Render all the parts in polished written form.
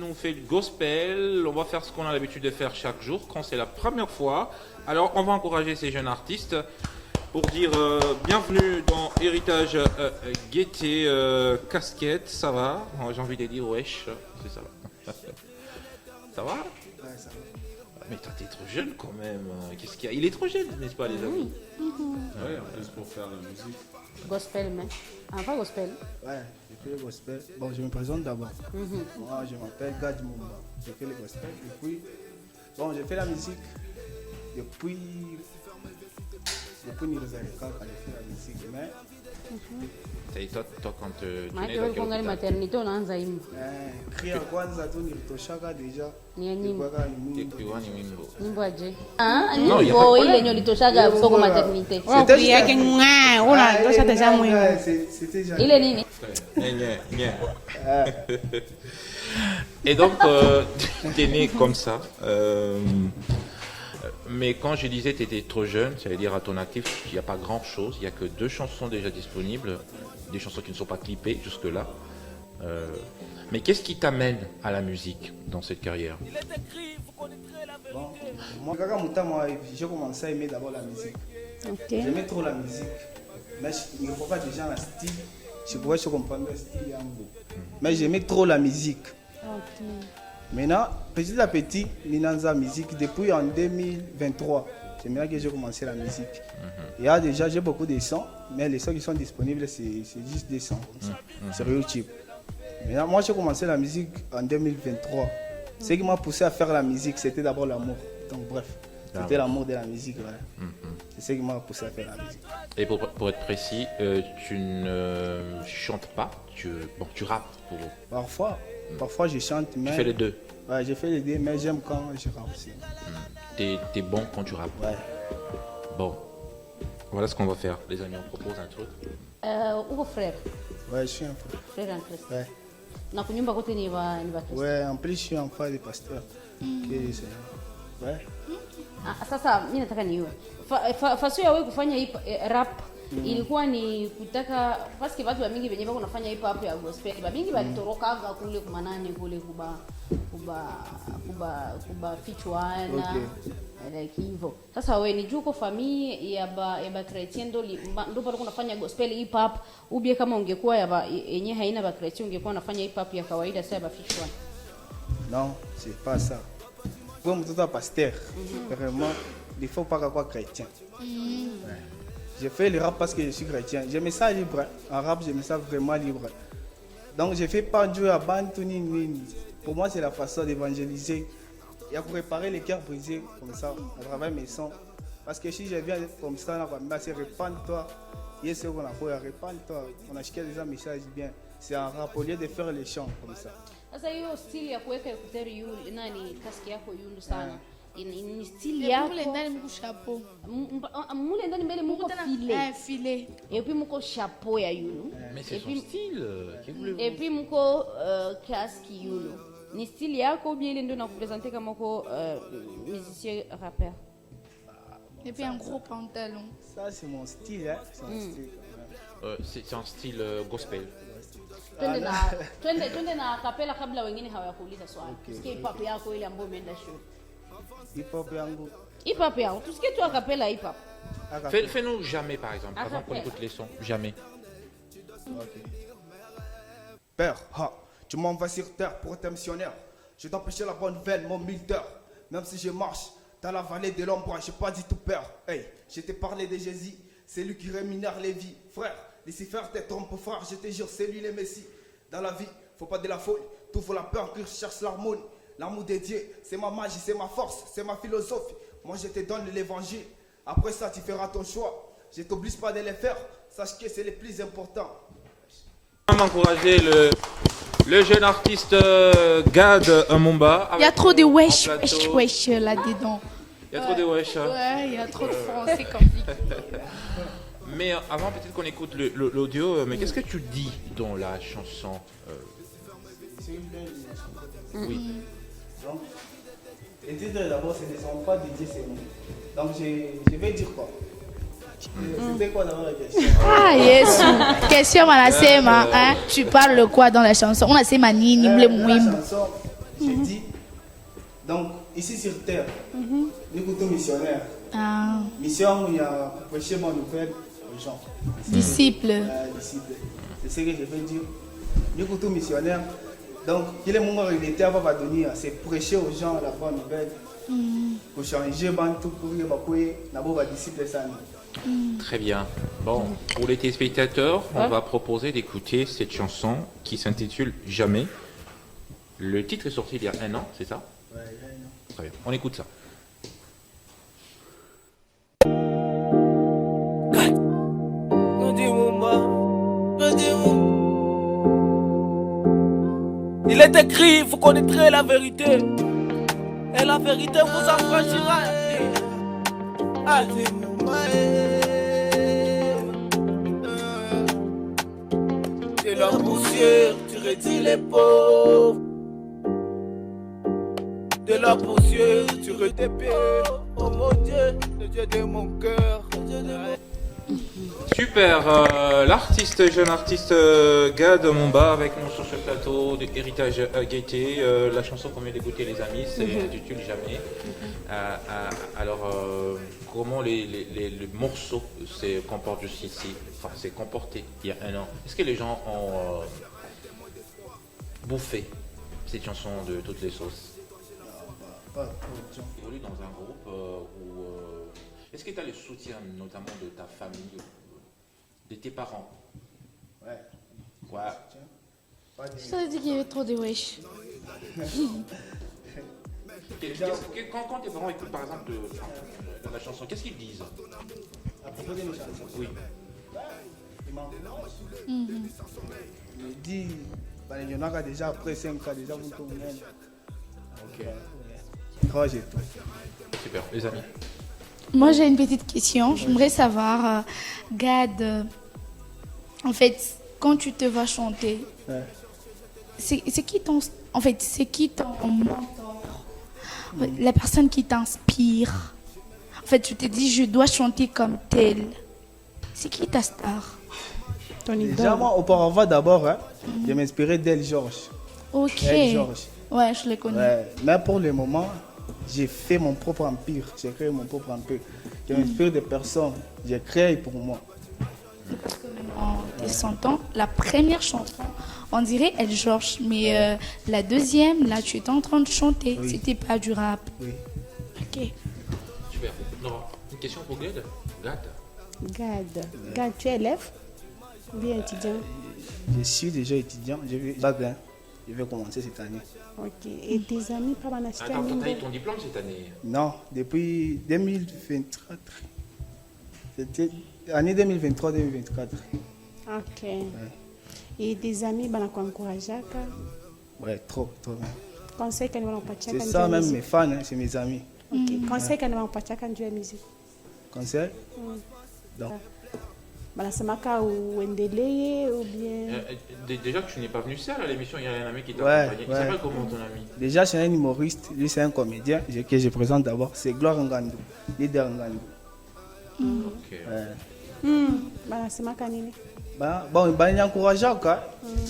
nous fait le gospel. On va faire ce qu'on a l'habitude de faire chaque jour quand c'est la première fois. Alors, on va encourager ces jeunes artistes pour dire bienvenue dans Héritage Gaieté Casquette. Ça va? J'ai envie de dire wesh, c'est ça. Ça va? Ouais, ça va. Mais toi, t'es trop jeune quand même. Qu'est-ce qu'il y a? Il est trop jeune, n'est-ce pas, les amis? Oui, en plus pour faire la musique. Gospel, mais. Ah, pas gospel. Ouais, j'ai fait le gospel. Bon, je me présente d'abord. Moi, je m'appelle Gad Moumba. J'ai fait le gospel. Et puis, bon, j'ai fait la musique depuis Nirozaleka quand j'ai fait la musique. Mais, C'est toi quand tu Maana nais dans quel unaanza hôpital? maternité unaanza imba. cria kwanza tu nilitoshaka deja. Ni ya nyimbo. Ilikuwaka ni mwimbo. Kiwa ni wimbo. Nyimbo aje? Non, y a pas de Nyimbo problème. ile yenye ulitoshaga soko Voilà. maternité. C'était juste yake un- ng'aa, unatosha tazama ouais, mwimbo. ouais, c'était déjà. Ile nini? Nye. Et donc, t'es né comme ça. Mais quand je disais que tu étais trop jeune, ça veut dire à ton actif, il n'y a pas grand-chose. Il n'y a que 2 chansons déjà disponibles, des chansons qui ne sont pas clippées jusque-là. Mais qu'est-ce qui t'amène à la musique dans cette carrière? Bon, moi, quand j'ai commencé à aimer d'abord la musique. Ok. J'aimais trop la musique. Mais il ne faut pas déjà un style. Je pouvais comprendre le style yango. Mais j'aimais trop la musique. Ok. Maintenant, petit à petit, Minanza musique, depuis en 2023, c'est maintenant que j'ai commencé la musique. Il y a déjà, j'ai beaucoup de sons, mais les sons qui sont disponibles, c'est juste des sons comme ça, sur YouTube. Maintenant, moi, j'ai commencé la musique en 2023. Ce qui m'a poussé à faire la musique, c'était d'abord l'amour. Donc, bref, c'était l'amour de la musique. Voilà. C'est ce qui m'a poussé à faire la musique. Et pour être précis, tu ne chantes pas, tu rappes. Parfois, je chante, mais. Tu fais les deux. Ouais, j'ai fait les deux, mais j'aime quand je rappe aussi. T'es bon quand tu rappes. Ouais. Bon, voilà ce qu'on va faire. Les amis, on propose un truc. Uko frère. Ouais, je suis un peu. Frère en Christ. Ouais. Na kunyumba kote ni ba Kristo. Ouais, en plus, je suis un frère de pasteur. Ouais. Sasa mimi nataka niwe. Faso ya wewe kufanya hip rap ilikuwa ni kutaka paske watu wa mingi wenyewe wanafanya hip hop ya gospel. Ba mingi balitoroka kule kumanane kule kuba fichwana. Okay. Like hivyo. Sasa wewe ni juko familia ya ba chrétien ndo bado unafanya gospel hip hop ubie kama ungekuwa yenye haina ba chrétien ungekuwa unafanya hip hop ya kawaida sasa ba fichwana. Non, c'est pas ça. Pour tout un pasteur, vraiment, il faut pas qu'on chrétien. Ouais. J'ai fait le rap parce que je suis chrétien. J'aime ça libre. En rap, j'aime ça vraiment libre. Donc, je fais pas jouer à Bantouni. Pour moi, c'est la façon d'évangéliser. Il y a pour réparer les cœurs brisés comme ça, à travers mes sons. Parce que si je viens comme ça, c'est répande-toi. Yes, on a fait répande-toi. On a acheté déjà un message bien. C'est un rap au lieu de faire les chants comme ça. Sasa hiyo stili ya kuweka ekuteri yule nani kaski yako yundu sana. Ni stili yako. Mule ndani mko chapeau. Mule ndani mbele muko file. Filet. Et puis muko chapeau ya yulu. Mais c'est son style. Et puis muko kaski yulu. Ni stili yako ou bien ile ndio nakupresenter kama uko musicien rappeur. Et puis un gros pantalon. Ça, c'est mon style. Hein? C'est mon style. C'est un style gospel. Twende na kapela kabla wengine hawakuuliza swali. Tusikie hip hop yako ile ambayo umeenda shule. Hip hop yangu. Hip hop yako. Tusikie tu kapela hip hop. Fais-nous jamais, par exemple, avant qu'on écoute les sons. Jamais. Okay. Père, tu m'envoies sur terre pour être missionnaire. Je t'empêche la bonne nouvelle, mon militaire. Même si je marche dans la vallée de l'ombre, j'ai pas du tout peur. Hey, je t'ai parlé de Jésus, c'est lui qui rémunère les vies. Frère, Lucifer te trompe, frère, je te jure, c'est lui le Messie. Dans la vie, faut pas de la folie, tout faut la peur, que je cherche l'harmonie. L'amour de Dieu, c'est ma magie, c'est ma force, c'est ma philosophie. Moi, je te donne l'évangile. Après ça, tu feras ton choix. Je t'oblige pas de le faire. Sache que c'est le plus important. On va encourager le jeune artiste Gad Moumba. Il y a trop de wesh là-dedans. Il y a trop de wesh. Ouais, il y a trop de français compliqué. Mais avant, peut-être qu'on écoute l'audio. Mais qu'est-ce que tu dis dans la chanson? C'est une belle chanson. Oui. Donc, les titres d'abord, ce ne sont pas dédiés, c'est nous. Donc, je vais dire quoi? C'était quoi d'abord la question? Ah, yes. Question, Manasema, hein? Tu parles quoi dans la chanson? On a c'est manini, La le mouim. chanson, J'ai dit, donc ici sur terre, nous sommes missionnaires. Ah, Mission, il y a pour prêcher bonne nouvelle aux gens. disciple. Disciples. C'est ce que je veux dire. Nous sommes missionnaires. Donc, il est mon réalité à donner, c'est prêcher aux gens la bonne nouvelle. Pour changer, tout pour les disciples. Très bien. Bon, pour les téléspectateurs, on va proposer d'écouter cette chanson qui s'intitule Jamais. Le titre est sorti il y a 1 an, c'est ça? Ouais, Très bien. On écoute ça. Il est écrit, vous connaîtrez la vérité. Et la vérité vous affranchira. De la poussière, tu redis les pauvres. De la poussière, tu redis oh mon Dieu, le Dieu de mon cœur. Super, jeune artiste Gad Momba avec nous sur ce plateau de Héritage Gaieté. La chanson qu'on vient d'écouter, les amis, c'est intitulé Jamais. Comment le morceau s'est comporté s'est comporté il y a 1 an? Est-ce que les gens ont bouffé cette chanson de toutes les sauces? Pas trop de gens. Tu évolues dans un groupe où... Est-ce que tu as le soutien notamment de ta famille, de tes parents? Ouais. Ouais. Ça dit qu'il y avait trop de wesh. Quand tes parents écoutent par exemple de la chanson, qu'est-ce qu'ils disent? À propos de mes chansons. Oui. Il m'encourage. Il me dit, il y en a déjà après 5 ans, déjà vous tournez. Ok. Courage et tout. Super, les amis. Moi, j'ai une petite question. J'aimerais savoir, Gad, en fait, quand tu te vas chanter, Ouais. c'est qui ton mentor, la personne qui t'inspire? En fait, tu te dis, je dois chanter comme tel. C'est qui ta star? Déjà, moi, auparavant, d'abord, je m'inspirais d'El Georges. Ok. El Georges. Ouais, je l'ai connu. Ouais. Mais pour le moment, j'ai fait mon propre empire. J'ai créé mon propre empire. Je m'inspire des personnes. J'ai créé pour moi. En les sentant, la première chanson, on dirait El Georges, mais la deuxième, là, tu étais en train de chanter. Oui. C'était pas du rap. Oui. Ok. Super. Nora, une question pour Gad? Gad, tu es élève ou bien étudiant? Je suis déjà étudiant. Je vais commencer cette année. Ok. Et tes amis, pas mal Attends, tu as eu ton diplôme cette année? Non, depuis 2024. C'était année 2023-2024. Ok. Et tes amis, bah, encouragé. Ouais, trop bien. Conseil qu'elle va en partir C'est quand ça tu même, es mes fans, c'est mes amis. Ok. Conseil qu'elle va en partir quand tu es musique. Conseil? Donc, Bah, c'est ma cas ou endeleye ou bien. Déjà que tu n'es pas venu seul à l'émission, il y a un ami qui t'a Ouais, accompagné. Il ouais. s'appelle comment ton ami? déjà, c'est un humoriste. Lui, c'est un comédien que je présente d'abord. C'est Gloire Ngandou, leader Ngandou. Ok. Ouais. Bah, c'est ma canine. Bon, il encouragé quoi.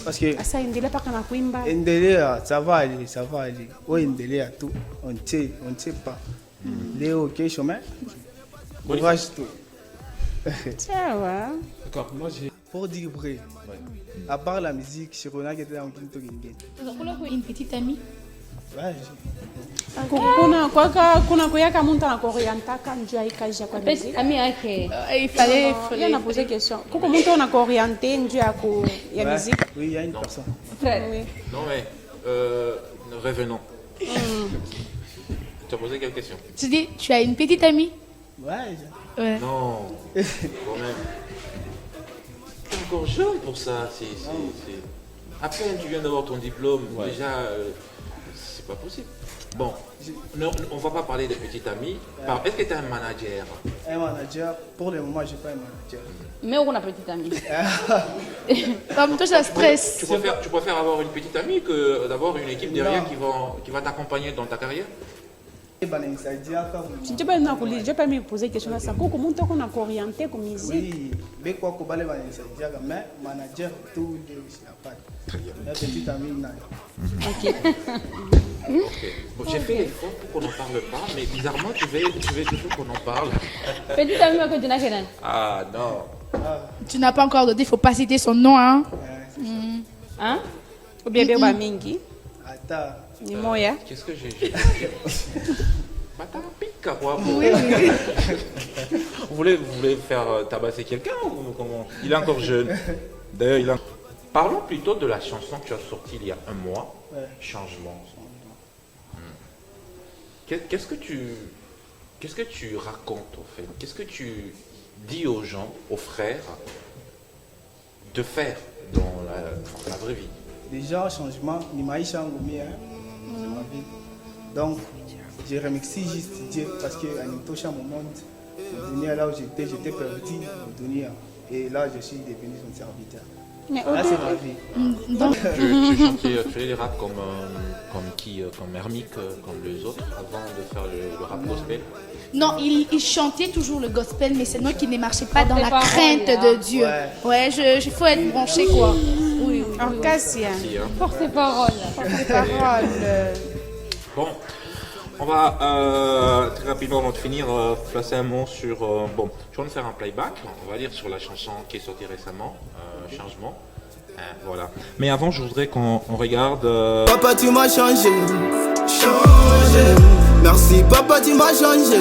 Parce que Asa endeleye pas kana kuimba. Endelea, ça va aller, ça va aller. Oh, Endelea, tout. On ne sait pas. Léo, ok, chemin. Courage tout. Tiens, ouais. D'accord, moi j'ai. Pour dire vrai, à part la musique, Chirona qui était en Kinto Gingen. Une petite amie. Ouais, Kuna kuyaka muntu anakuorientaka njuu ya ikaja kwa muziki. Ami yake Il fallait. Yeye anaposer question. Kuko muntu anakuoriente njuu ya muziki. oui, il y a une personne. frère. Oui. Non mais, revenons. Tu as posé quelle question? Tu dis, tu as une petite amie? Ouais, Ouais. Non, quand même. Tu es encore jeune pour ça. À peine tu viens d'avoir ton diplôme, déjà, c'est pas possible. Bon, on va pas parler de petite amie. Est-ce que tu as un manager? un manager. Pour le moment, je n'ai pas un manager. Mais on a petite amie. Comme toi, ça stresse. Tu préfères avoir une petite amie que d'avoir une équipe derrière qui va t'accompagner dans ta carrière? Je peux me poser question là ça. Kuko muntu anakuoriente kwa muziki. Oui, mais quoi que balé mais manager tout le pas. Très bien. La petite amie. Ok. Ok. Bon, j'ai fait l'effort pour qu'on n'en parle pas, mais bizarrement, tu veux toujours qu'on en parle. Petit ami wako jina kenan. Ah non. Tu n'as pas encore donné, il faut pas citer son nom, hein. Hein? Ubiebe ba mingi. Attends. Ni moya. Qu'est-ce que j'ai Bah t'as un pic, quoi. Vous voulez faire tabasser quelqu'un ou comment? Il est encore jeune. D'ailleurs, Parlons plutôt de la chanson que tu as sortie il y a un mois, Changement. Qu'est-ce que tu racontes au fait? Qu'est-ce que tu dis aux gens, aux frères, de faire dans la vraie vie? Déjà, changement, ni maïcha ngomé, c'est ma vie. Donc, je remercie juste Dieu parce qu'il a touché mon monde. Là où j'étais perdu, et là, je suis devenu son serviteur. Là, c'est ma vie. Donc, Tu faisais des raps comme qui? Comme Hermic, comme les autres, avant de faire le rap gospel? non, il chantait toujours le gospel, mais c'est moi qui ne marchais pas dans la paroles, crainte hein. de Dieu. Ouais, il faut être branché, quoi. Oui. Orcasia. Si, hein. Porte parole. Parole. Bon, on va très rapidement avant de finir placer un mot sur. Bon, je vais faire un playback. On va lire sur la chanson qui est sortie récemment, Changement. Voilà. Mais avant, je voudrais qu'on regarde. Papa, tu m'as changé. Changé. Merci, papa, tu m'as changé.